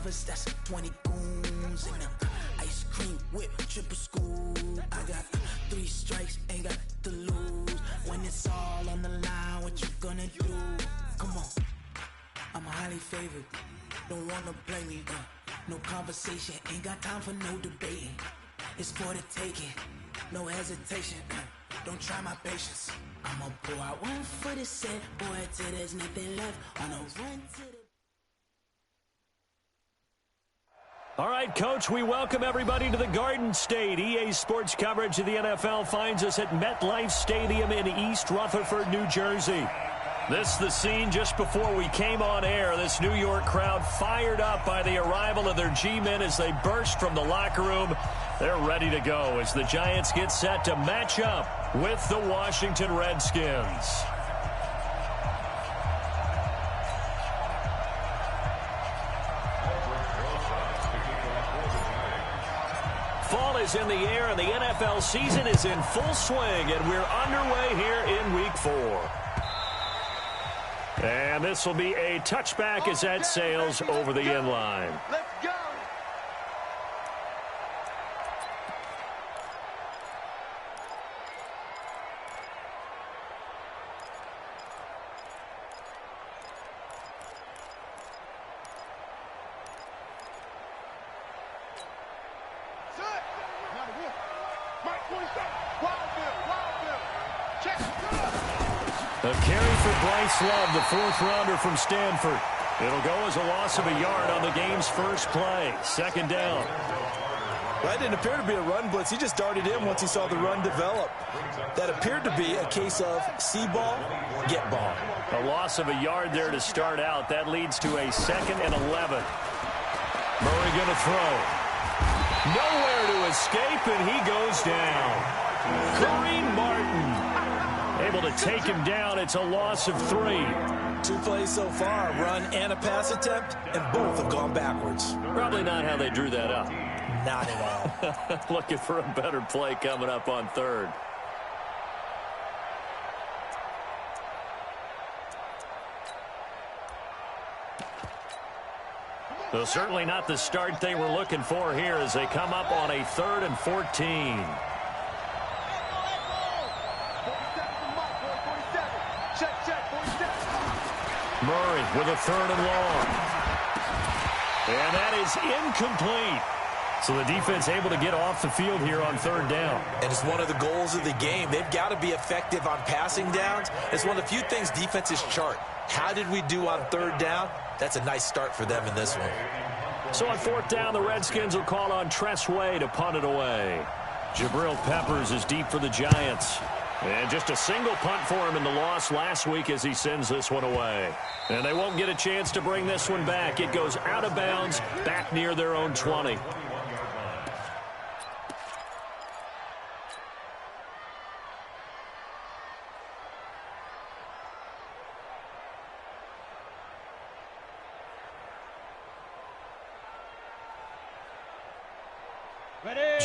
lovers, that's 20 goons. And ice cream whip, triple scoop. I got 3 strikes, ain't got to lose. When it's all on the line, what you gonna do? Come on, I'm highly favored. Don't wanna play me, no conversation. Ain't got time for no debating. It's for the taking, no hesitation. Don't try my patience. I'ma pour out one for the set, boy, till there's nothing left. On a run to the... All right, Coach, we welcome everybody to the Garden State. EA Sports coverage of the NFL finds us at MetLife Stadium in East Rutherford, New Jersey. This is the scene just before we came on air. This New York crowd fired up by the arrival of their G-men as they burst from the locker room. They're ready to go as the Giants get set to match up with the Washington Redskins. Fall is in the air, and the NFL season is in full swing, and we're underway here in Week 4. And this will be a touchback as that sails over the end line. Let's go! A carry for Bryce Love, the 4th-rounder from Stanford. It'll go as a loss of a yard on the game's first play. 2nd down. Well, that didn't appear to be a run blitz. He just darted in once he saw the run develop. That appeared to be a case of see ball, get ball. A loss of a yard there to start out. That leads to a 2nd and 11. Murray going to throw. Nowhere to escape, and he goes down. Kareem Martin able to take him down. It's a loss of 3. 2 plays so far, a run and a pass attempt, and both have gone backwards. Probably not how they drew that up. Not at all. Looking for a better play coming up on 3rd. So certainly not the start they were looking for here as they come up on a 3rd and 14. Murray with a 3rd and long. And that is incomplete. So the defense able to get off the field here on 3rd down. And it's one of the goals of the game. They've got to be effective on passing downs. It's one of the few things defenses chart. How did we do on 3rd down? That's a nice start for them in this one. So on 4th down, the Redskins will call on Tress Way to punt it away. Jabril Peppers is deep for the Giants. And just a single punt for him in the loss last week as he sends this one away. And they won't get a chance to bring this one back. It goes out of bounds, back near their own 20.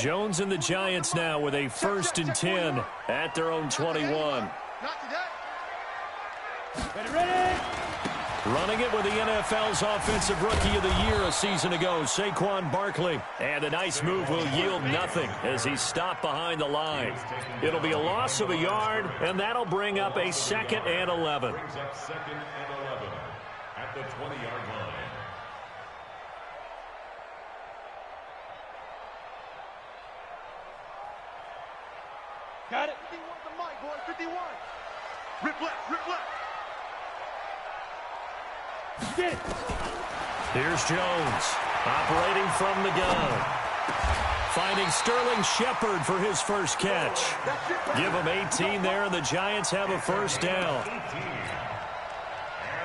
Jones and the Giants now with a 1st and 10 at their own 21. Running it with the NFL's Offensive Rookie of the Year a season ago, Saquon Barkley. And a nice move will yield nothing as he's stopped behind the line. It'll be a loss of a yard, and that'll bring up a 2nd and 11. At the 20-yard line. Got it. 51 the mic, boy. 51. Rip left, rip left. Get it. Here's Jones operating from the gun. Finding Sterling Shepard for his first catch. Give him 18 there, and the Giants have a 1st down.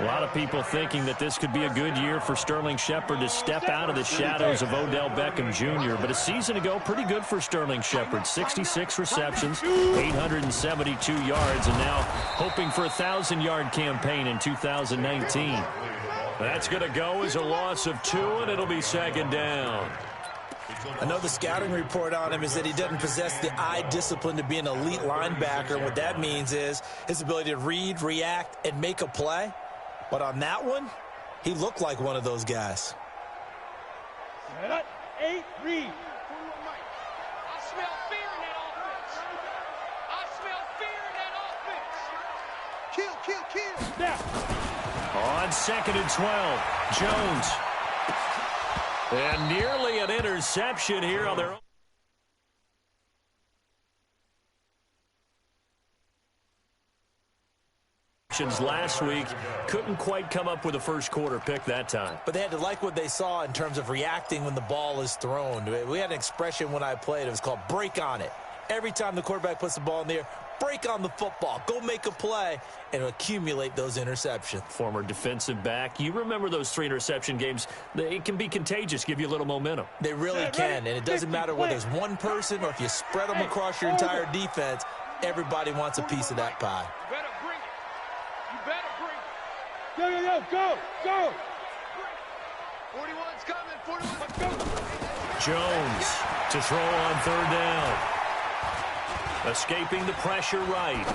A lot of people thinking that this could be a good year for Sterling Shepard to step out of the shadows of Odell Beckham Jr. But a season ago, pretty good for Sterling Shepard. 66 receptions, 872 yards, and now hoping for a 1,000-yard campaign in 2019. That's going to go as a loss of 2, and it'll be 2nd down. I know the scouting report on him is that he doesn't possess the eye discipline to be an elite linebacker. What that means is his ability to read, react, and make a play. But on that one, he looked like one of those guys. 8, read. I smell fear in that offense. I smell fear in that offense. Kill. Now. On 2nd and 12, Jones. And nearly an interception here on their own. Last week, couldn't quite come up with a first quarter pick that time. But they had to like what they saw in terms of reacting when the ball is thrown. We had an expression when I played. It was called break on it. Every time the quarterback puts the ball in the air, break on the football. Go make a play and accumulate those interceptions. Former defensive back. You remember those 3 interception games. It can be contagious, give you a little momentum. They really can, and it doesn't matter whether it's one person or if you spread them across your entire defense. Everybody wants a piece of that pie. You better bring it. You better bring it. Go. 41's coming. 41's coming. Jones to throw on 3rd down. Escaping the pressure right.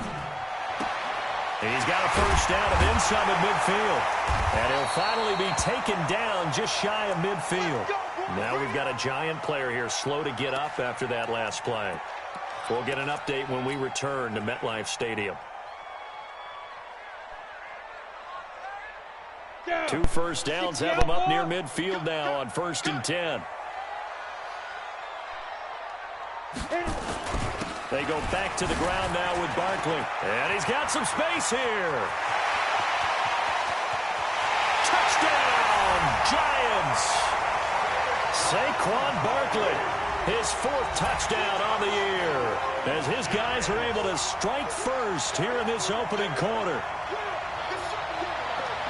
He's got a first down and then some at midfield. And he'll finally be taken down just shy of midfield. Now we've got a giant player here slow to get up after that last play. We'll get an update when we return to MetLife Stadium. 2 first downs have them up near midfield now on 1st and 10. They go back to the ground now with Barkley. And he's got some space here. Touchdown, Giants. Saquon Barkley, his 4th touchdown on the year, as his guys are able to strike first here in this opening quarter.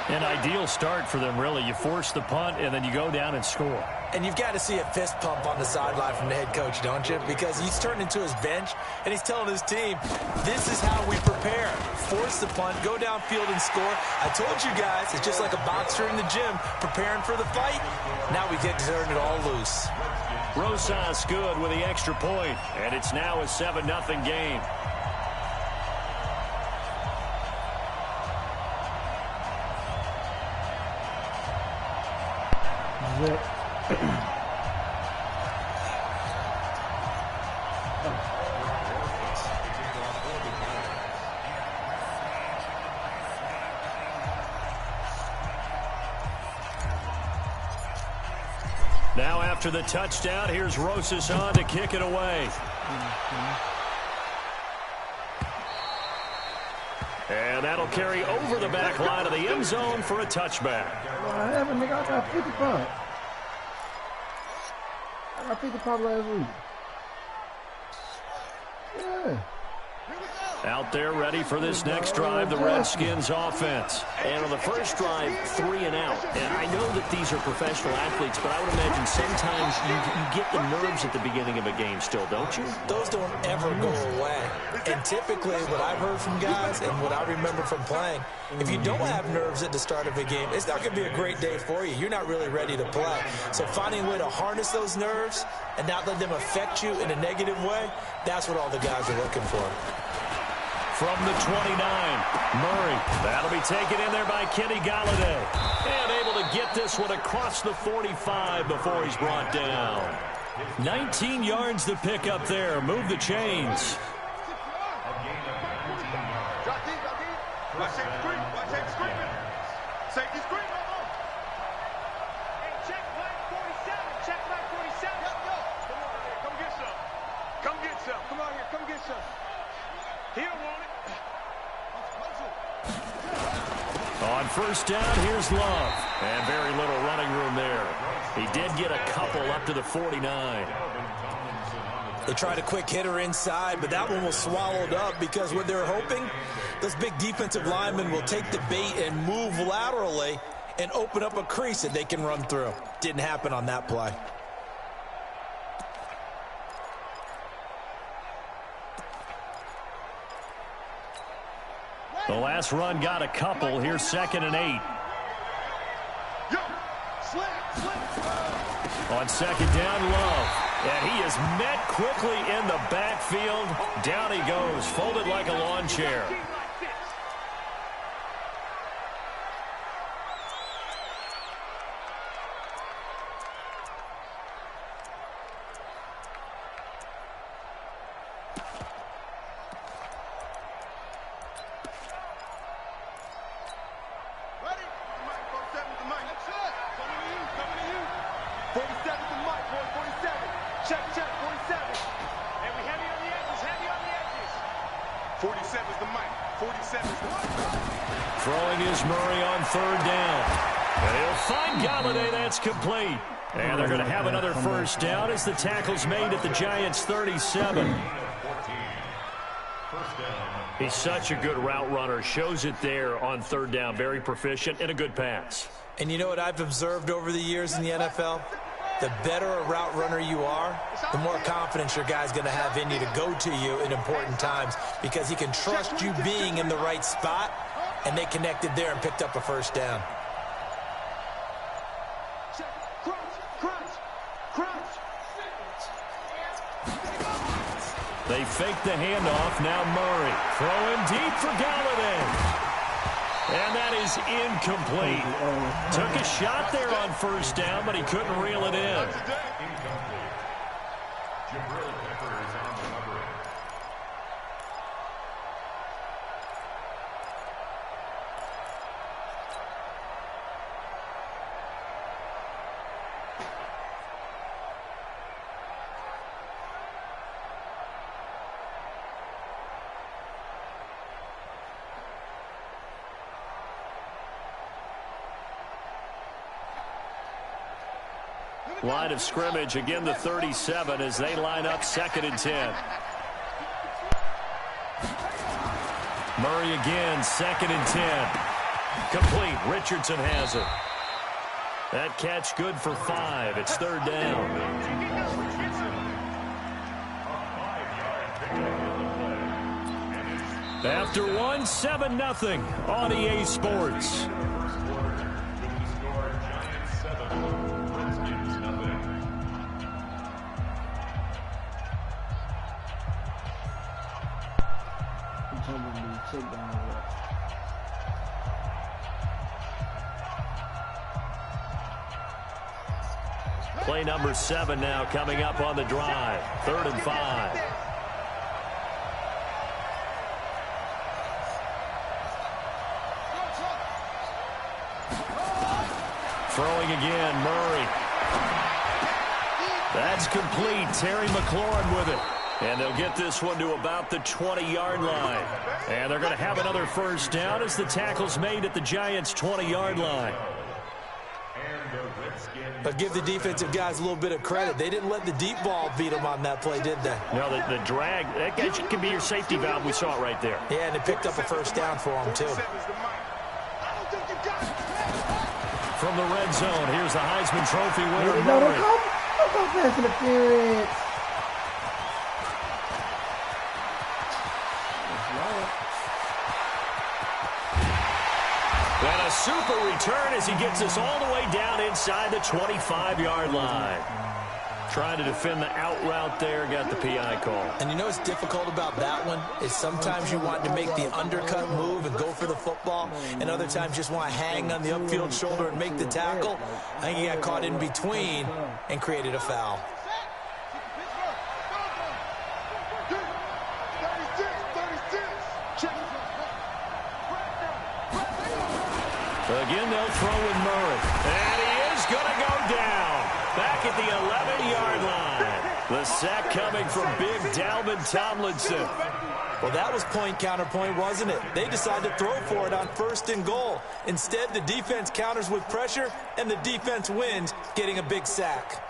An ideal start for them, really. You force the punt, and then you go down and score. And you've got to see a fist pump on the sideline from the head coach, don't you? Because he's turned into his bench, and he's telling his team, this is how we prepare. Force the punt, go downfield and score. I told you guys, it's just like a boxer in the gym preparing for the fight. Now we get to turn it all loose. Rosas good with the extra point, and it's now a 7-0 game. Now after the touchdown, here's Rosas on to kick it away. And that'll carry over the back line of the end zone for a touchback. I haven't, nigga. I got 55. I got 55 last week. Yeah. Out there ready for this next drive, the Redskins offense. And on the first drive, 3 and out. And I know that these are professional athletes, but I would imagine sometimes you get the nerves at the beginning of a game still, don't you? Those don't ever go away. And typically what I've heard from guys and what I remember from playing, if you don't have nerves at the start of a game, it's not going to be a great day for you. You're not really ready to play. So finding a way to harness those nerves and not let them affect you in a negative way, that's what all the guys are looking for. From the 29, Murray. That'll be taken in there by Kenny Golladay. And able to get this one across the 45 before he's brought down. 19 yards to pick up there. Move the chains. Safety screen. Hey, check flag 47. Check flag 47. Come get some. Come get some. Come out here. Come get some. He'll want it. On first down, here's Love. And very little running room there. He did get a couple up to the 49. They tried a quick hitter inside, but that one was swallowed up because what they're hoping, those big defensive linemen will take the bait and move laterally and open up a crease that they can run through. Didn't happen on that play. The last run got a couple. Here's 2nd and 8. On 2nd down, Love. And he is met quickly in the backfield. Down he goes, folded like a lawn chair. Throwing is Murray on third down. And he'll find Galladay. That's complete. And they're going to have another first down as the tackle's made at the Giants' 37. He's such a good route runner. Shows it there on third down. Very proficient and a good pass. And you know what I've observed over the years in the NFL? The better a route runner you are, the more confidence your guy's going to have in you to go to you in important times because he can trust you being in the right spot, and they connected there and picked up a first down. They fake the handoff. Now Murray throwing deep for Galladay. And that is incomplete. Took a shot there on first down, but he couldn't reel it in. Line of scrimmage, again the 37 as they line up 2nd and 10. Murray again, 2nd and 10. Complete. Richardson has it. That catch good for 5. It's 3rd down. After 1, 7-0 on EA Sports. Play number 7 now coming up on the drive. 3rd and 5. Throwing again, Murray. That's complete. Terry McLaurin with it. And they'll get this one to about the 20-yard line. And they're going to have another first down as the tackle's made at the Giants' 20-yard line. But give the defensive guys a little bit of credit. They didn't let the deep ball beat them on that play, did they? No, the drag, that can be your safety valve. We saw it right there. Yeah, and it picked up a first down for them, too. From the red zone, here's the Heisman Trophy winner, No, Murray. don't go pass interference. And a super return as he gets us all the way down inside the 25-yard line. Trying to defend the out route there, got the PI call. And you know what's difficult about that one is sometimes you want to make the undercut move and go for the football, and other times just want to hang on the upfield shoulder and make the tackle. I think he got caught in between and created a foul. Again, they'll throw with Murray. And he is going to go down. Back at the 11-yard line. The sack coming from big Dalvin Tomlinson. Well, that was point counterpoint, wasn't it? They decided to throw for it on 1st and goal. Instead, the defense counters with pressure, and the defense wins, getting a big sack.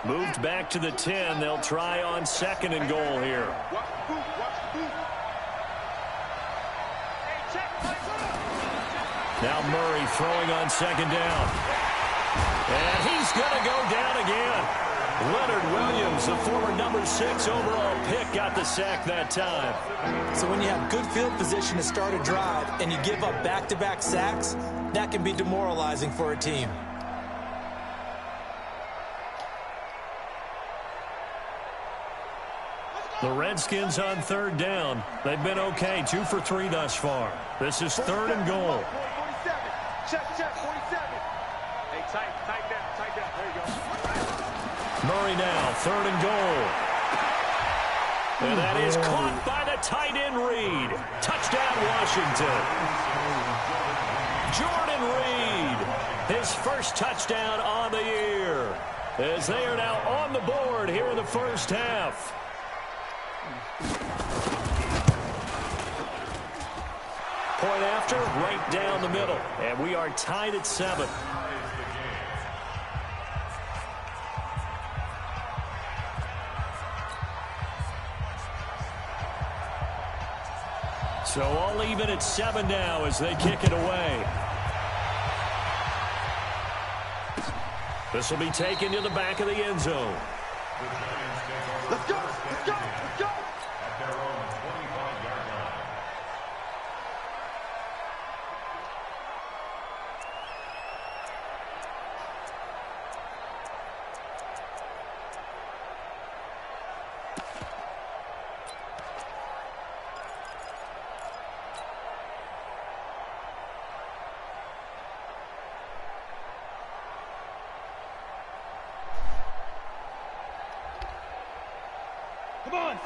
Moved back to the 10. They'll try on 2nd and goal here. Now Murray throwing on 2nd down. And he's going to go down again. Leonard Williams, the former number 6 overall pick, got the sack that time. So when you have good field position to start a drive and you give up back-to-back sacks, that can be demoralizing for a team. The Redskins on 3rd down. They've been okay, 2 for 3 thus far. This is 3rd and goal. Check, 47. Hey, tight down. There you go. Murray now, 3rd and goal. And that is caught by the tight end Reed. Touchdown, Washington. Jordan Reed, his first touchdown on the year. As they are now on the board here in the first half. Point after, right down the middle. And we are tied at 7. So all even at 7 now as they kick it away. This will be taken to the back of the end zone. Let's go! Let's go! Let's go! At their own 25-yard line.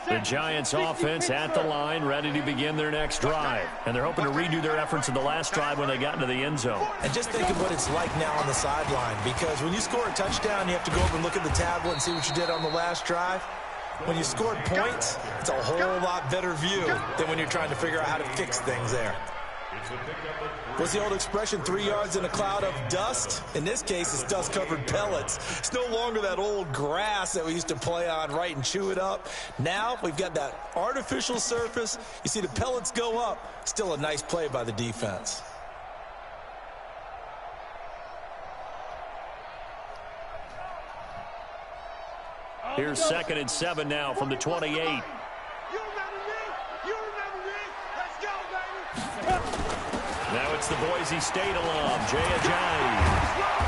The Giants offense at the line, ready to begin their next drive. And they're hoping to redo their efforts in the last drive when they got into the end zone. And just think of what it's like now on the sideline, because when you score a touchdown, you have to go over and look at the tablet and see what you did on the last drive. When you scored points, it's a whole lot better view than when you're trying to figure out how to fix things there. What's the old expression, 3 yards in a cloud of dust? In this case, it's dust-covered pellets. It's no longer that old grass that we used to play on, right, and chew it up. Now we've got that artificial surface. You see the pellets go up. Still a nice play by the defense. Here's 2nd and 7 now from the 28. Now it's the Boise State alum, Jay Ajayi.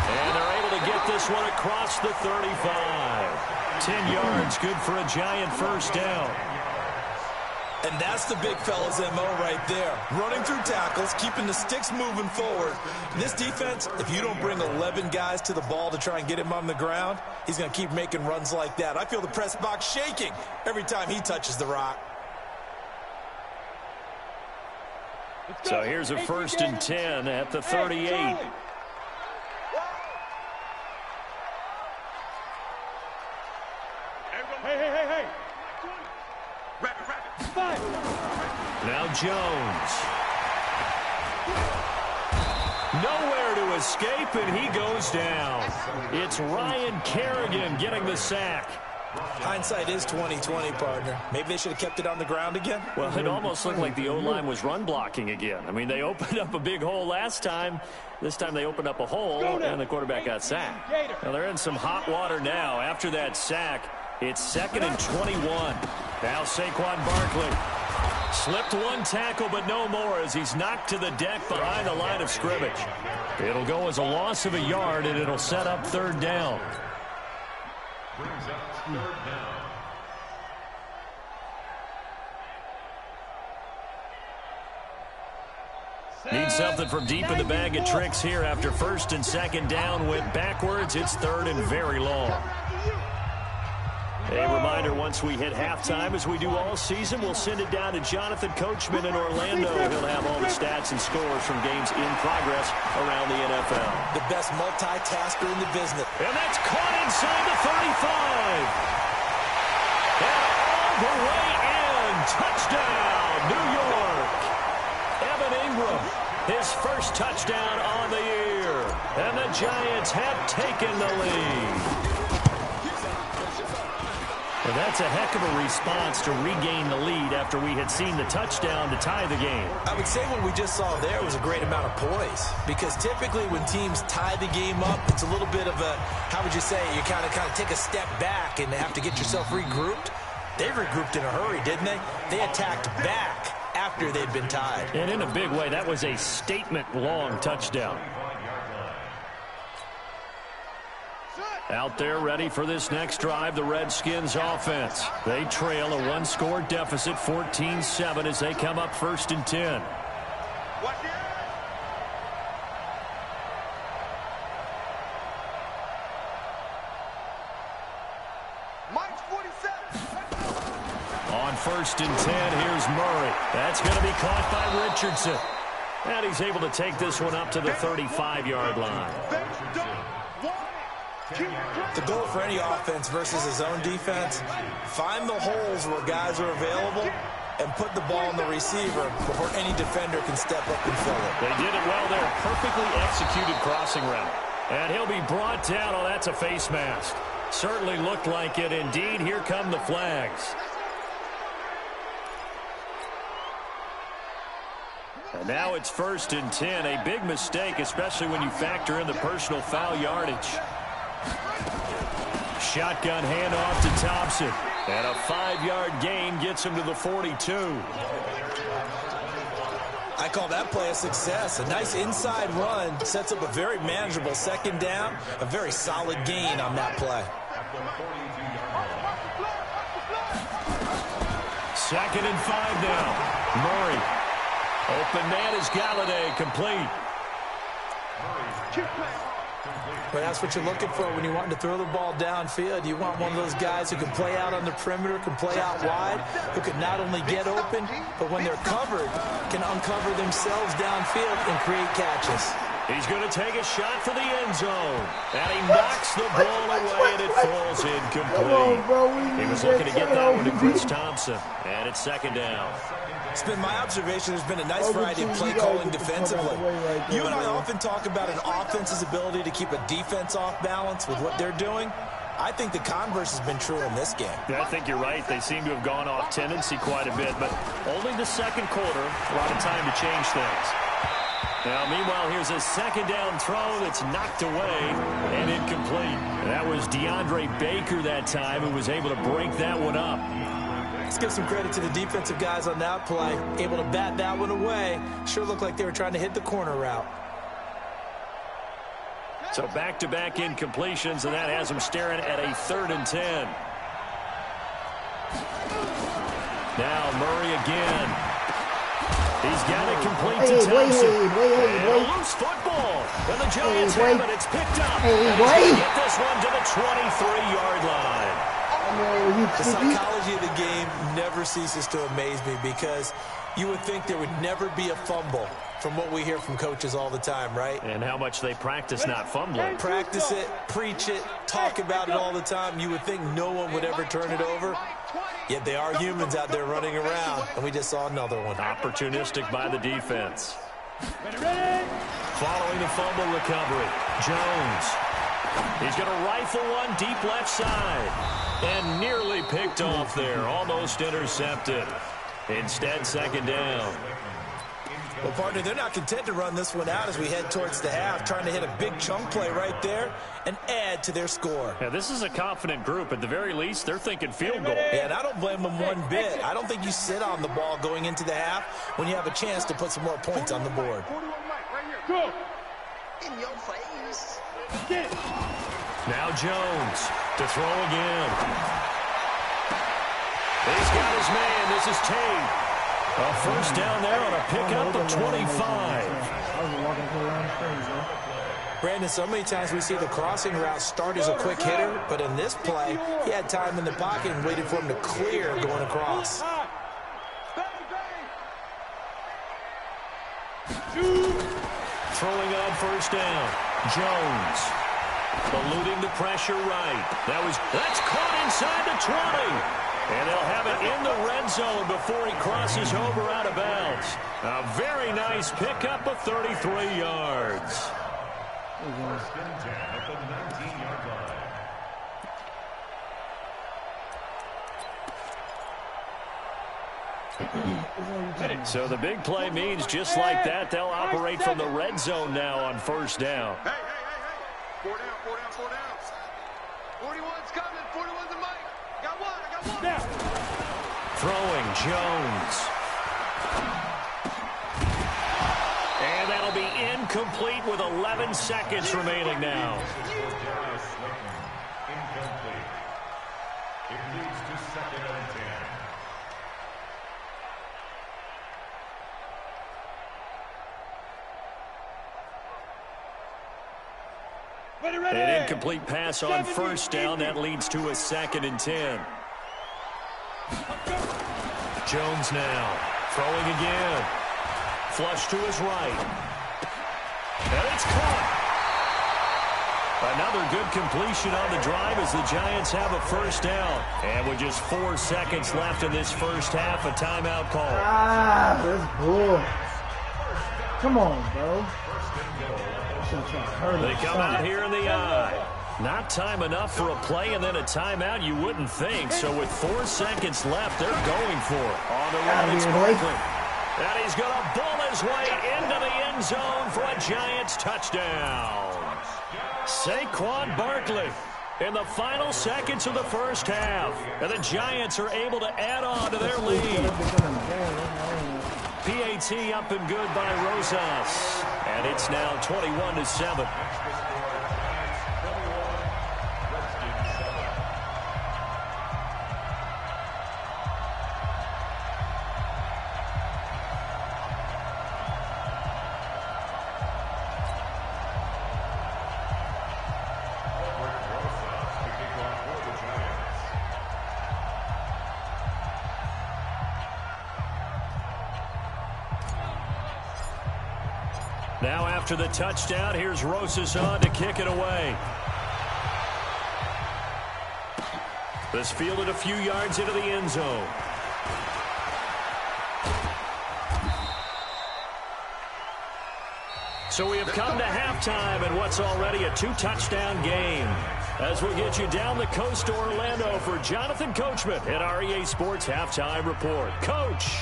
And they're able to get this one across the 35. 10 yards, good for a Giant first down. And that's the big fella's MO right there. Running through tackles, keeping the sticks moving forward. This defense, if you don't bring 11 guys to the ball to try and get him on the ground, he's going to keep making runs like that. I feel the press box shaking every time he touches the rock. So here's a 1st and 10 at the 38. Hey. Now Jones. Nowhere to escape, and he goes down. It's Ryan Kerrigan getting the sack. Hindsight is 20/20, partner. Maybe they should have kept it on the ground again. Well, it almost looked like the O-line was run blocking again. I mean, they opened up a big hole last time. This time they opened up a hole, and the quarterback got sacked. Now they're in some hot water now. After that sack, it's 2nd and 21. Now Saquon Barkley slipped one tackle, but no more as he's knocked to the deck behind the line of scrimmage. It'll go as a loss of a yard, and it'll set up 3rd down. Brings up 3rd down. Need something from deep in the bag of tricks here after 1st and 2nd down went backwards. It's 3rd and very long. A reminder, once we hit halftime, as we do all season, we'll send it down to Jonathan Coachman in Orlando. He'll have all the stats and scores from games in progress around the NFL. The best multitasker in the business. And that's caught inside the 35. And all the way in. Touchdown, New York. Evan Ingram, his first touchdown on the year. And the Giants have taken the lead. And that's a heck of a response to regain the lead after we had seen the touchdown to tie the game. I would say what we just saw there was a great amount of poise, because typically when teams tie the game up, it's a little bit of a, how would you say, you kind of take a step back and have to get yourself regrouped. They regrouped in a hurry, didn't they? They attacked back after they'd been tied. And in a big way, that was a statement-long touchdown. Out there ready for this next drive, the Redskins offense. They trail a one-score deficit, 14-7, as they come up 1st and 10. On 1st and 10, here's Murray. That's going to be caught by Richardson. And he's able to take this one up to the 35-yard line. The goal for any offense versus his own defense, find the holes where guys are available and put the ball in the receiver before any defender can step up and fill it. They did it well there. Perfectly executed crossing route. And he'll be brought down. Oh, that's a face mask. Certainly looked like it. Indeed, here come the flags. And now it's 1st and 10. A big mistake, especially when you factor in the personal foul yardage. Shotgun handoff to Thompson. And a 5-yard gain gets him to the 42. I call that play a success. A nice inside run sets up a very manageable 2nd down. A very solid gain on that play. 2nd and 5 now. Murray. Open man is Galladay, complete. But that's what you're looking for when you want to throw the ball downfield. You want one of those guys who can play out on the perimeter, can play out wide, who can not only get open, but when they're covered, can uncover themselves downfield and create catches. He's going to take a shot for the end zone. And he knocks the ball away, and it falls incomplete. He was looking to get that one to Chris Thompson. And it's 2nd down. It's been my observation there's been a nice variety of play calling defensively. You and I often talk about an offense's ability to keep a defense off balance with what they're doing. I think the converse has been true in this game. Yeah, I think you're right. They seem to have gone off tendency quite a bit, but only the 2nd quarter, a lot of time to change things. Now, meanwhile, here's a 2nd down throw that's knocked away and incomplete. That was DeAndre Baker that time who was able to break that one up. Let's give some credit to the defensive guys on that play. Able to bat that one away. Sure looked like they were trying to hit the corner route. So back-to-back incompletions, and that has them staring at a 3rd and 10. Now Murray again. He's got it complete to Thompson. And a loose football. And the Giants have it. It's picked up. And he's going to get this one to the 23-yard line. The psychology of the game never ceases to amaze me because you would think there would never be a fumble from what we hear from coaches all the time, right? And how much they practice not fumbling. Practice it, preach it, talk about it all the time. You would think no one would ever turn it over. Yet they are humans out there running around, and we just saw another one. Opportunistic by the defense. Following the fumble recovery, Jones. He's going to rifle one deep left side. And nearly picked off there. Almost intercepted. Instead, 2nd down. Well, partner, they're not content to run this one out as we head towards the half, trying to hit a big chunk play right there and add to their score. Yeah, this is a confident group. At the very least, they're thinking field goal. Yeah, and I don't blame them one bit. I don't think you sit on the ball going into the half when you have a chance to put some more points on the board. Go. In your face. Get it. Now Jones to throw again. He's got his man. This is Tate. A 1st down there on a pickup of 25. Brandon, so many times we see the crossing route start as a quick hitter, but in this play, he had time in the pocket and waited for him to clear going across. Throwing on 1st down. Jones. Eluding the pressure right. That's caught inside the 20. And they'll have it in the red zone before he crosses over out of bounds. A very nice pickup of 33 yards. So the big play means just like that, they'll operate from the red zone now on 1st down. Hey. 4 down. 41's coming. 41's the mic. I got one. Now. Throwing Jones. And that'll be incomplete with 11 seconds remaining now. Incomplete. It leads to 2nd and 10. An incomplete pass on 1st down. That leads to a 2nd and 10. Jones now throwing again. Flush to his right. And it's caught. Another good completion on the drive as the Giants have a first down. And with just 4 seconds left in this first half, a timeout call. Ah, that's bull. Come on, bro. They come out here in the eye. Not time enough for a play and then a timeout, you wouldn't think. So with 4 seconds left, they're going for it. On the run, it's Barkley. And he's going to bull his way into the end zone for a Giants touchdown. Saquon Barkley in the final seconds of the first half. And the Giants are able to add on to their lead. PAT up and good by Rosas. And it's now 21-7. Now after the touchdown, here's Rosas on to kick it away. This fielded a few yards into the end zone. So we have come to halftime in what's already a 2-touchdown game. As we'll get you down the coast to Orlando for Jonathan Coachman at our EA Sports Halftime Report. Coach.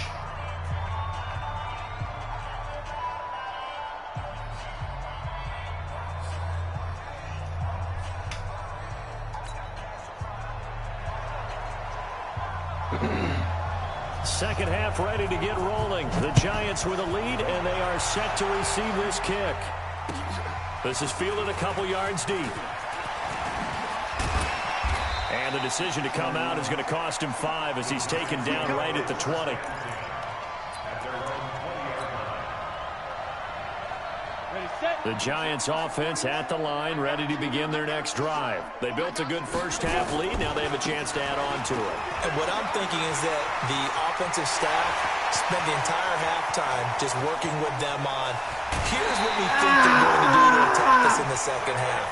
Second half ready to get rolling. The Giants with a lead, and they are set to receive this kick. This is fielded a couple yards deep. And the decision to come out is going to cost him 5 as he's taken down right at the 20. The Giants offense at the line, ready to begin their next drive. They built a good first half lead. Now they have a chance to add on to it. And what I'm thinking is that the offensive staff spent the entire halftime just working with them on, here's what we think they're going to do to attack us in the second half.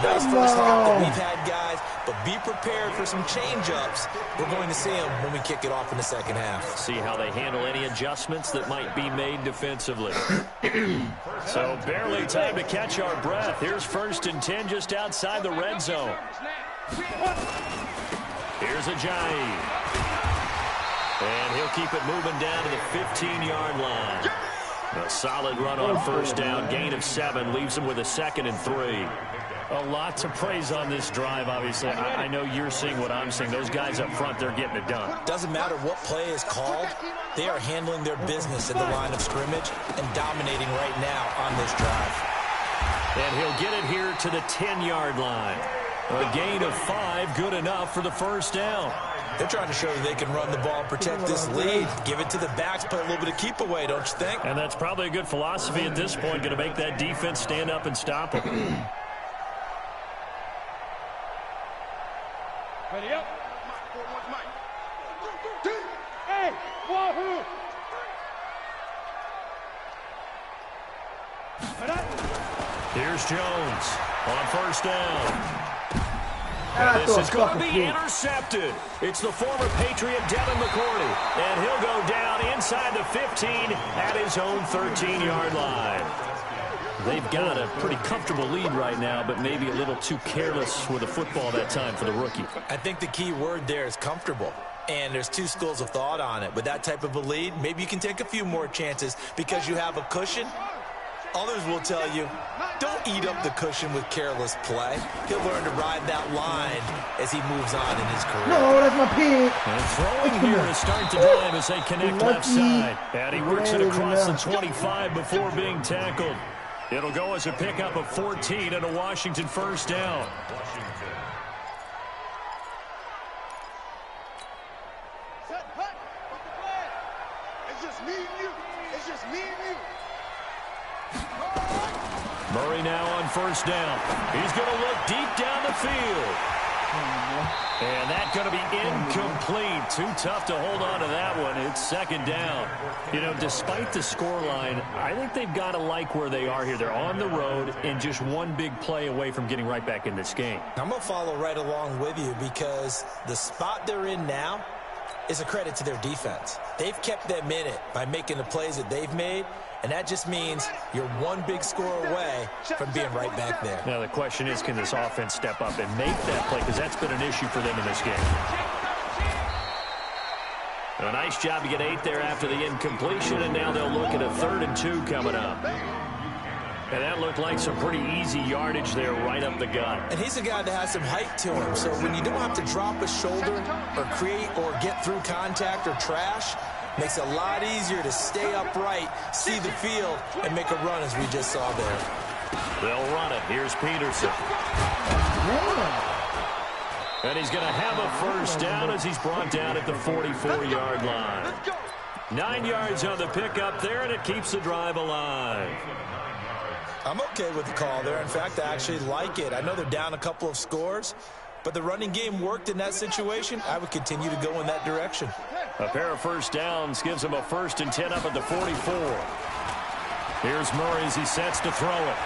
Nice first half that we've had, guys, but be prepared for some change-ups. We're going to see them when we kick it off in the second half. See how they handle any adjustments that might be made defensively. So barely time to catch our breath. Here's 1st and 10 just outside the red zone. Here's Ajayi. And he'll keep it moving down to the 15-yard line. A solid run on first down. Gain of 7 leaves him with a 2nd and 3. A lot to praise on this drive, obviously. I know you're seeing what I'm seeing. Those guys up front, they're getting it done. Doesn't matter what play is called. They are handling their business at the line of scrimmage and dominating right now on this drive. And he'll get it here to the 10-yard line. A gain of 5, good enough for the first down. They're trying to show that they can run the ball and protect this lead. Give it to the backs, play a little bit of keep away, don't you think? And that's probably a good philosophy at this point, going to make that defense stand up and stop them. Ready up. Hey, wahoo! Here's Jones on first down. And this is going to be intercepted. It's the former Patriot Devin McCourty. And he'll go down inside the 15 at his own 13-yard line. They've got a pretty comfortable lead right now, but maybe a little too careless with the football that time for the rookie. I think the key word there is comfortable. And there's 2 schools of thought on it. With that type of a lead, maybe you can take a few more chances because you have a cushion. Others will tell you, don't eat up the cushion with careless play. He'll learn to ride that line as he moves on in his career. No, that's my pig. And throwing here to start the drive as they connect left side. And he works it across the 25 before being tackled. It'll go as a pickup of 14 and a Washington first down. It's just me and you. It's just me and you. Murray now on first down. He's going to look deep down the field. And that's going to be incomplete. Too tough to hold on to that one. It's second down. You know, despite the scoreline, I think they've got to like where they are here. They're on the road and just one big play away from getting right back in this game. I'm going to follow right along with you because the spot they're in now is a credit to their defense. They've kept them in it by making the plays that they've made, and that just means you're one big score away from being right back there. Now the question is, can this offense step up and make that play? Because that's been an issue for them in this game. A nice job to get 8 there after the incompletion, and now they'll look at a 3rd and 2 coming up. And that looked like some pretty easy yardage there right up the gut. And he's a guy that has some height to him, so when you don't have to drop a shoulder or create or get through contact or trash, makes it a lot easier to stay upright, see the field, and make a run as we just saw there. They'll run it. Here's Peterson. And he's going to have a first down as he's brought down at the 44-yard line. 9 yards on the pickup there, and it keeps the drive alive. I'm okay with the call there. In fact, I actually like it. I know they're down a couple of scores, but the running game worked in that situation. I would continue to go in that direction. A pair of first downs gives him a 1st and 10 up at the 44. Here's Murray as he sets to throw it.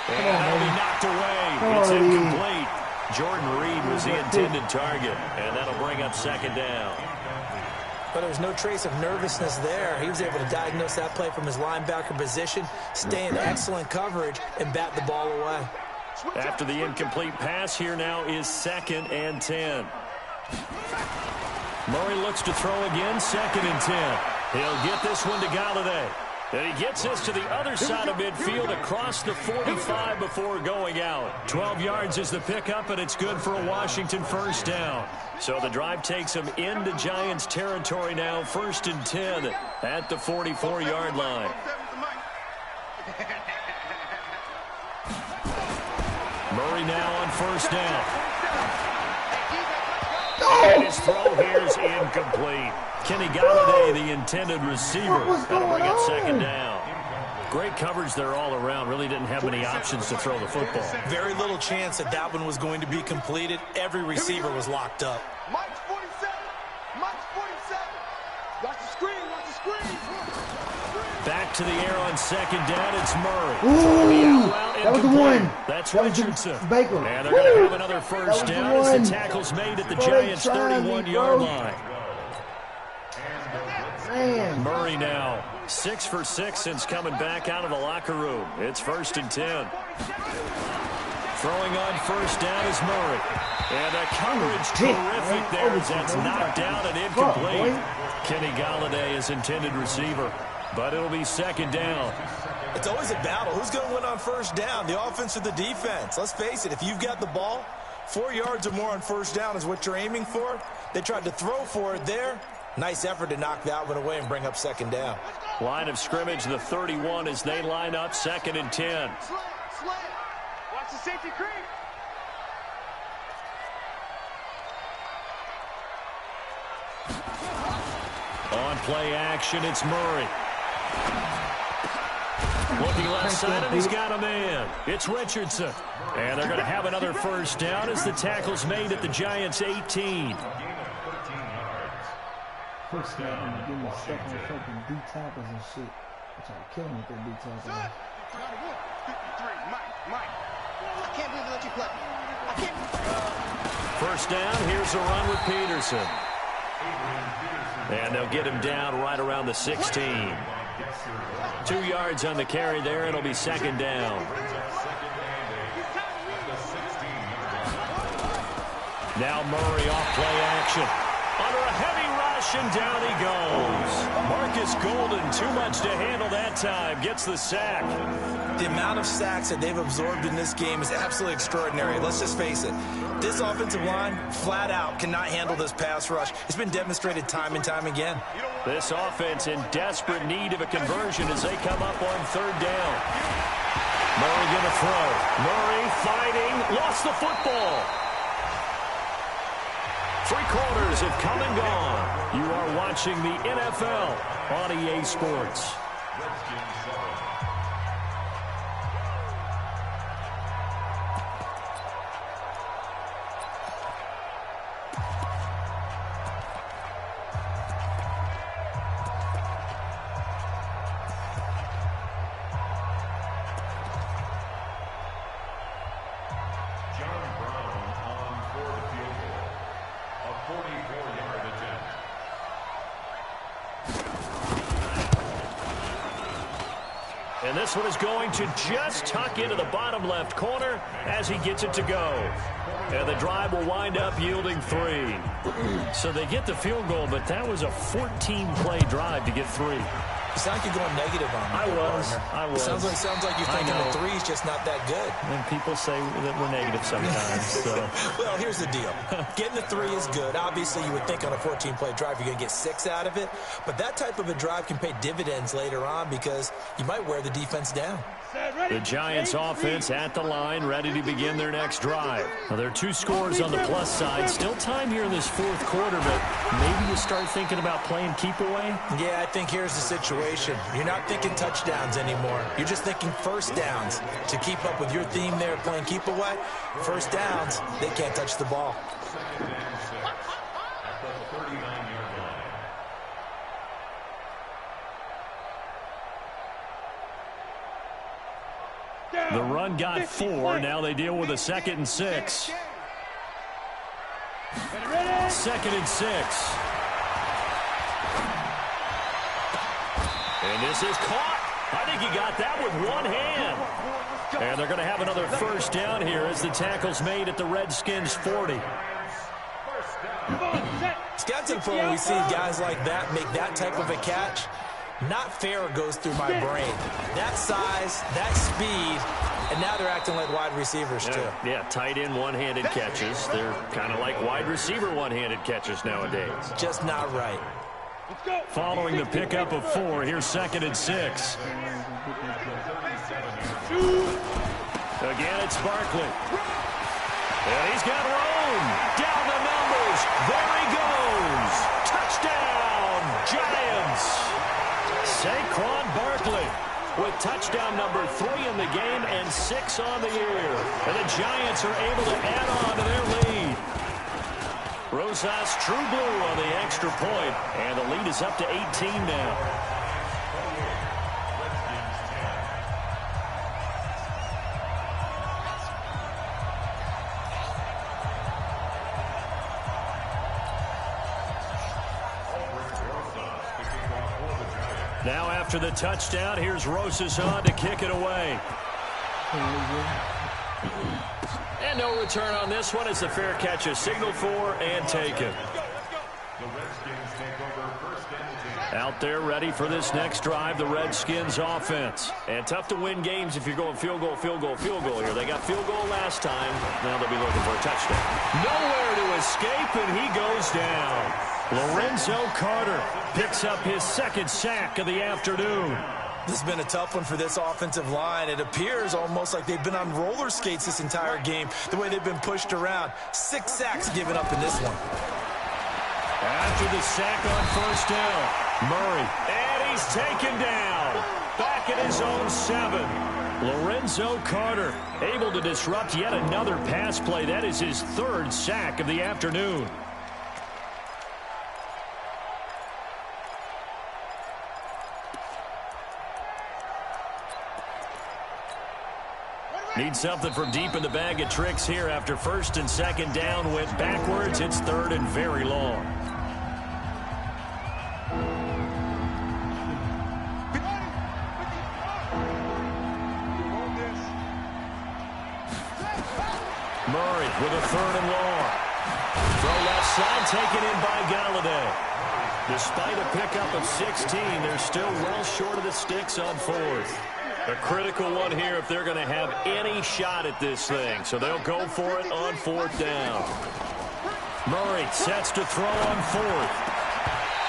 And that'll be knocked away. It's incomplete. Jordan Reed was the intended target, and that'll bring up 2nd down. But there was no trace of nervousness there. He was able to diagnose that play from his linebacker position, stay in excellent coverage, and bat the ball away. After the incomplete pass, here now is 2nd and 10. Murray looks to throw again, 2nd and 10. He'll get this one to Galladay. And he gets this to the other side of midfield across the 45 before going out. 12 yards is the pickup, and it's good for a Washington first down. So the drive takes him into Giants territory now, 1st and 10 at the 44-yard line. Murray now on first down. And his throw here is incomplete. Kenny Galladay, the intended receiver. That'll bring up 2nd down. Great coverage there all around. Really didn't have many options to throw the football. Very little chance that that one was going to be completed. Every receiver was locked up. Mike's 47. Mike's 47. Watch the screen. Watch the screen. Back to the air on 2nd down. It's Murray. Ooh, that was the one. That's that Richardson. Was Baker. And they're going to have another first down as the tackle's made at the Giants' 31-yard line. Man. Murray now 6 for 6 since coming back out of the locker room. It's 1st and 10. Throwing on first down is Murray. And a coverage terrific there as that's knocked down and incomplete. Kenny Galladay is intended receiver, but it'll be 2nd down. It's always a battle. Who's going to win on first down, the offense or the defense? Let's face it, if you've got the ball, 4 yards or more on first down is what you're aiming for. They tried to throw for it there. Nice effort to knock that one away and bring up 2nd down. Line of scrimmage, the 31 as they line up, 2nd and 10. Slant. Watch the safety creep. On play action, it's Murray. Looking left side, and he's got a man. It's Richardson. And they're going to have another first down as the tackle's made at the Giants' 18. First snap and give me stuff on fucking D tackles and shit. I'm trying to kill him with that D tackle. 53. Mike. I can't believe they let you play. I can't. First down, here's a run with Peterson. And they'll get him down right around the 16. 2 yards on the carry there. It'll be 2nd down. Now Murray off play action. Under a heavy rush, and down he goes. Marcus Golden, too much to handle that time. Gets the sack. The amount of sacks that they've absorbed in this game is absolutely extraordinary. Let's just face it. This offensive line, flat out, cannot handle this pass rush. It's been demonstrated time and time again. This offense in desperate need of a conversion as they come up on 3rd down. Murray going to throw. Murray fighting. Lost the football. 3 quarters have come and gone. You are watching the NFL on EA Sports. And this one is going to just tuck into the bottom left corner as he gets it to go. And the drive will wind up yielding 3. So they get the field goal, but that was a 14-play drive to get 3. You sound like you're going negative on me. I was. Sounds like you're thinking the 3's just not that good. And people say that we're negative sometimes. So. Well, here's the deal. Getting the 3 is good. Obviously, you would think on a 14-play drive you're going to get 6 out of it. But that type of a drive can pay dividends later on because you might wear the defense down. The Giants offense at the line, ready to begin their next drive. Now, there are 2 scores on the plus side. Still time here in this 4th quarter, but maybe you start thinking about playing keep away? Yeah, I think here's the situation. You're not thinking touchdowns anymore. You're just thinking first downs. To keep up with your theme there playing keep away, first downs, they can't touch the ball. The run got 4. Now they deal with a 2nd and 6. 2nd and 6. And this is caught. I think he got that with one hand. And they're going to have another first down here as the tackle's made at the Redskins' 40. It's got to the point where we see guys like that make that type of a catch. Not fair goes through my brain. That size, that speed, and now they're acting like wide receivers too. Yeah, tight end one-handed catches. They're kind of like wide receiver one-handed catches nowadays. Just not right. Following the pickup of 4, here's 2nd and 6. Again, it's Barkley. And he's got room. Down the numbers. There he goes. Touchdown, Giants. Saquon Barkley with touchdown number 3 in the game and 6 on the year. And the Giants are able to add on to their lead. Rosas True Blue on the extra point, and the lead is up to 18 now. Now after the touchdown, here's Rosas on to kick it away. And no return on this one as the fair catch is signaled for and taken. Out there ready for this next drive, the Redskins offense. And tough to win games if you're going field goal, field goal, field goal here. They got field goal last time. Now they'll be looking for a touchdown. Nowhere to escape, and he goes down. Lorenzo Carter picks up his 2nd sack of the afternoon. This has been a tough one for this offensive line. It appears almost like they've been on roller skates this entire game, the way they've been pushed around. 6 sacks given up in this one. After the sack on first down, Murray, and he's taken down. Back at his own 7. Lorenzo Carter able to disrupt yet another pass play. That is his 3rd sack of the afternoon. Need something from deep in the bag of tricks here after 1st and 2nd down went backwards. It's 3rd and very long. Murray with a 3rd and long. Throw left side taken in by Galladay. Despite a pickup of 16, they're still well short of the sticks on 4th. A critical one here if they're going to have any shot at this thing. So they'll go for it on 4th down. Murray sets to throw on 4th.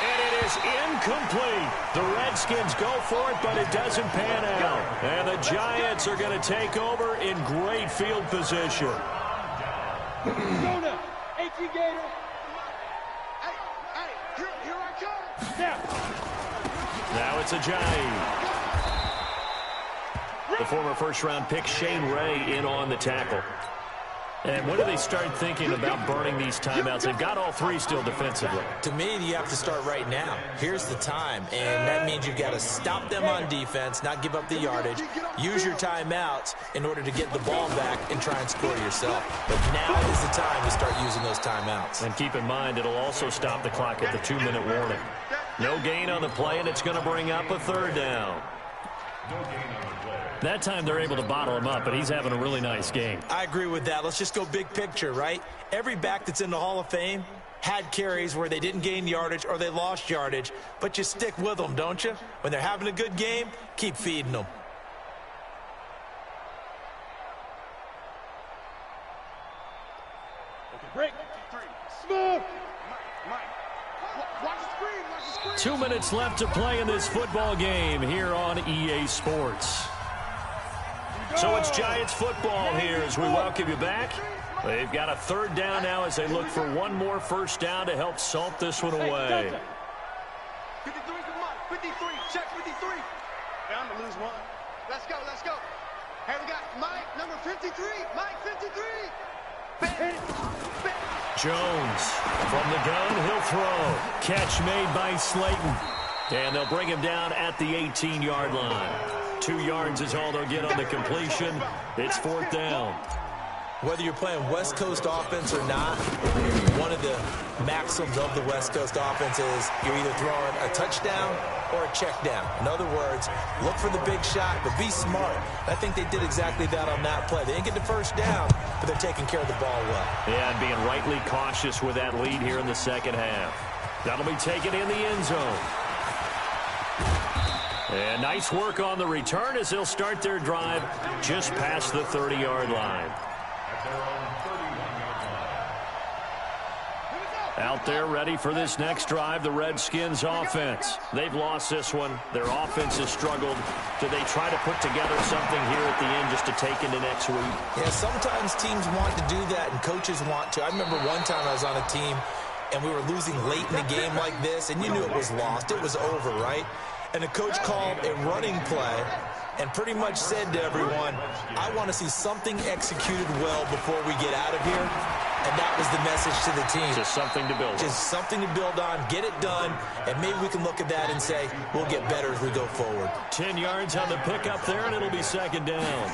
And it is incomplete. The Redskins go for it, but it doesn't pan out. And the Giants are going to take over in great field position. Now it's Ajayi. The former first-round pick Shane Ray in on the tackle. And when do they start thinking about burning these timeouts? They've got all 3 still defensively. To me, you have to start right now. Here's the time, and that means you've got to stop them on defense, not give up the yardage, use your timeouts in order to get the ball back and try and score yourself. But now is the time to start using those timeouts. And keep in mind, it'll also stop the clock at the 2-minute warning. No gain on the play, and it's going to bring up a 3rd down. That time they're able to bottle him up, but he's having a really nice game. I agree with that. Let's just go big picture, right? Every back that's in the Hall of Fame had carries where they didn't gain yardage or they lost yardage, but you stick with them, don't you? When they're having a good game, keep feeding them. Break. Smooth. Mike. Watch the screen. Watch the screen. 2 minutes left to play in this football game here on EA Sports. So it's Giants football here as we welcome you back. They've got a third down now as they look for one more first down to help salt this one away. 53 to Mike. 53. Check 53. Bound to lose one. Let's go. Let's go. Hey, we got Mike, number 53. Mike, 53. Jones from the gun. He'll throw. Catch made by Slayton. And they'll bring him down at the 18-yard line. 2 yards is all they'll get on the completion. It's fourth down. Whether you're playing West Coast offense or not, one of the maxims of the West Coast offense is you're either throwing a touchdown or a check down. In other words, look for the big shot, but be smart. I think they did exactly that on that play. They didn't get the first down, but they're taking care of the ball well. Yeah, and being rightly cautious with that lead here in the second half. That'll be taken in the end zone. And nice work on the return as they'll start their drive just past the 30-yard line. Out there ready for this next drive, the Redskins offense. They've lost this one. Their offense has struggled. Do they try to put together something here at the end just to take into next week? Yeah, sometimes teams want to do that and coaches want to. I remember one time I was on a team and we were losing late in the game like this, and you knew it was lost. It was over, right? And the coach called a running play and pretty much said to everyone, I want to see something executed well before we get out of here. And that was the message to the team. Just something to build on. Just something to build on, get it done, and maybe we can look at that and say, we'll get better as we go forward. 10 yards on the pickup there, and it'll be second down.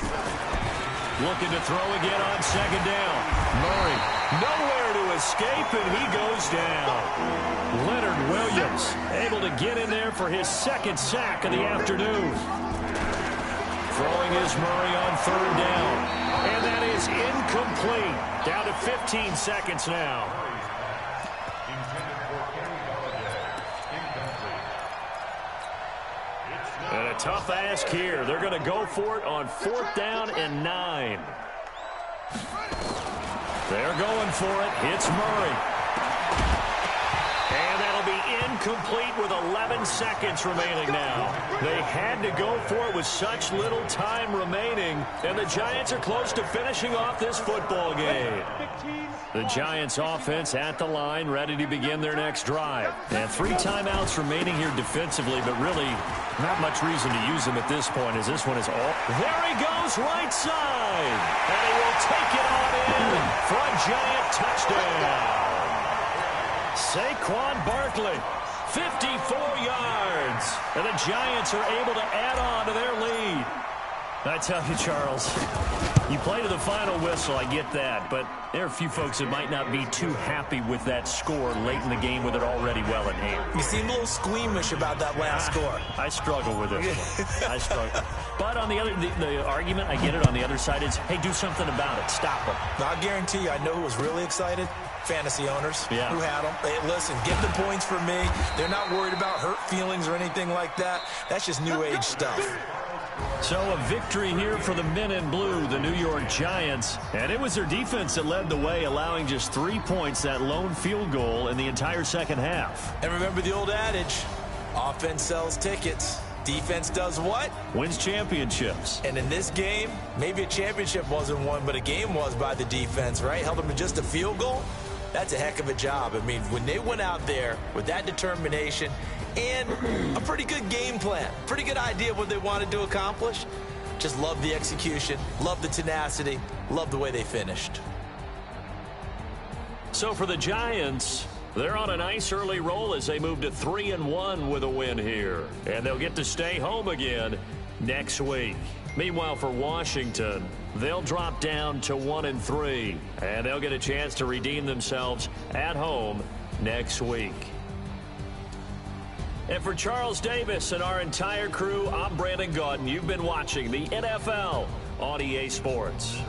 Looking to throw again on second down. Murray, nowhere to escape, and he goes down. Leonard Williams able to get in there for his second sack of the afternoon. Throwing is Murray on third down. And that is incomplete. Down to 15 seconds now. And a tough ask here. They're going to go for it on fourth down and 9. They're going for it. It's Murray. And that'll be incomplete with 11 seconds remaining now. They had to go for it with such little time remaining, and the Giants are close to finishing off this football game. The Giants offense at the line, ready to begin their next drive. And 3 timeouts remaining here defensively, but really not much reason to use them at this point, as this one is all. There he goes, right side. And he will take it on in for a Giant touchdown. Saquon Barkley, 54 yards. And the Giants are able to add on to their lead. I tell you, Charles, you play to the final whistle, I get that, but there are a few folks that might not be too happy with that score late in the game with it already well in hand. You seem a little squeamish about that last score. I struggle with this one. I struggle. But on the other, the argument, I get it, on the other side is, hey, do something about it. Stop them. Now, I guarantee you, I know who was really excited. Fantasy owners who had them. Hey, listen, get the points for me. They're not worried about hurt feelings or anything like that. That's just new age stuff. So a victory here for the men in blue, the New York Giants. And it was their defense that led the way, allowing just 3 points, that lone field goal in the entire second half. And remember the old adage, offense sells tickets. Defense does what? Wins championships. And in this game, maybe a championship wasn't won, but a game was by the defense, right? Held them to just a field goal. That's a heck of a job. I mean, when they went out there with that determination and a pretty good game plan, pretty good idea of what they wanted to accomplish, just love the execution, love the tenacity, love the way they finished. So for the Giants, they're on a nice early roll as they move to 3-1 with a win here. And they'll get to stay home again next week. Meanwhile, for Washington, they'll drop down to 1-3. And they'll get a chance to redeem themselves at home next week. And for Charles Davis and our entire crew, I'm Brandon Gaudin. You've been watching the NFL on EA Sports.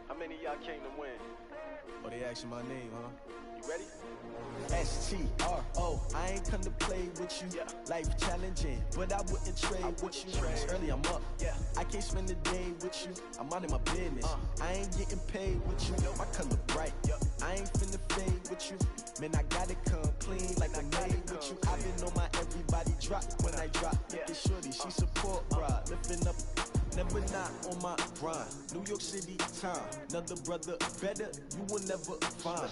How many of y'all came to win? Oh, they asking my name, huh? You ready? S-T-R-O, I ain't come to play with you. Life challenging, but I wouldn't trade with you. It's early, I'm up. I can't spend the day with you. I'm minding my business. I ain't getting paid with you. My color bright. I ain't finna fade with you. Man, I gotta come clean like I made with you. I've been on my everybody drop when I drop. Look at shorty, she support ride. Lifting up, never not on my grind. New York City time. Another brother better, you will never find.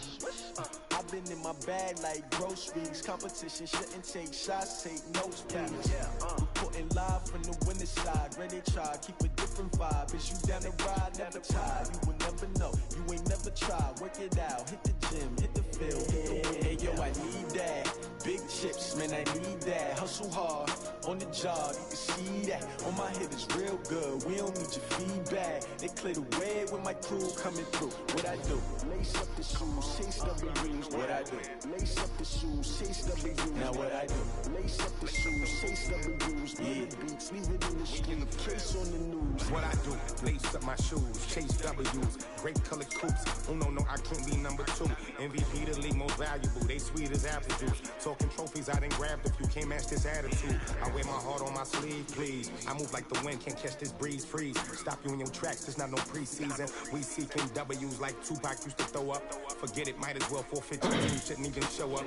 I've been in my bag like groceries. Competition shouldn't take shots, take notes, please. Reporting live from the winning side. Ready to try, keep a different vibe. Is you down the ride, never tired. You will never know, you ain't never tried. Work it out, hit the gym, hit the field, hit the win. Hey yo, I need that. Big chips, man, I need that. Hustle hard, on the job, you can see that. On my hit is real good, we don't need your feedback. They clear the way when my crew coming through. What I do? Lace up the shoes, chase W's. What I do? Lace up the shoes, chase W's. Now what I do? Lace up the shoes, chase W's. Yeah, beats, leave it in the street, case on the news. What I do, lace up my shoes, chase W's, great colored coops. Oh no, I can't be number 2. MVP the league most valuable, they sweet as apple juice. Talking trophies, I done grabbed a few, can't match this attitude. I wear my heart on my sleeve, please. I move like the wind, can't catch this breeze, freeze. Stop you in your tracks, there's not no preseason. We seeking W's like Tupac used to throw up. Forget it, might as well forfeit your team, shouldn't even show up.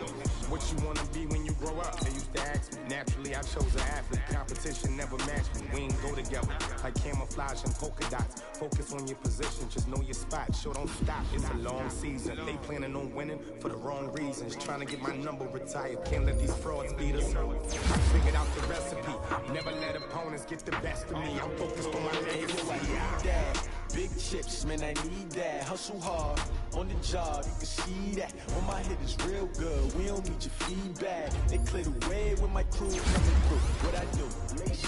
What you wanna be when you grow up? They used to ask me. Naturally, I chose an athlete. Competition never matched me. We ain't go together like camouflage and polka dots. Focus on your position, just know your spot. Sure, don't stop. It's a long season. They planning on winning for the wrong reasons. Trying to get my number retired. Can't let these frauds beat us. I figured out the recipe. Never let opponents get the best of me. I'm focused on my legacy. Big chips, man, I need that. Hustle hard on the job, you can see that. On my hit is real good, we don't need your feedback. They clear the way when my crew coming through. What I do, lace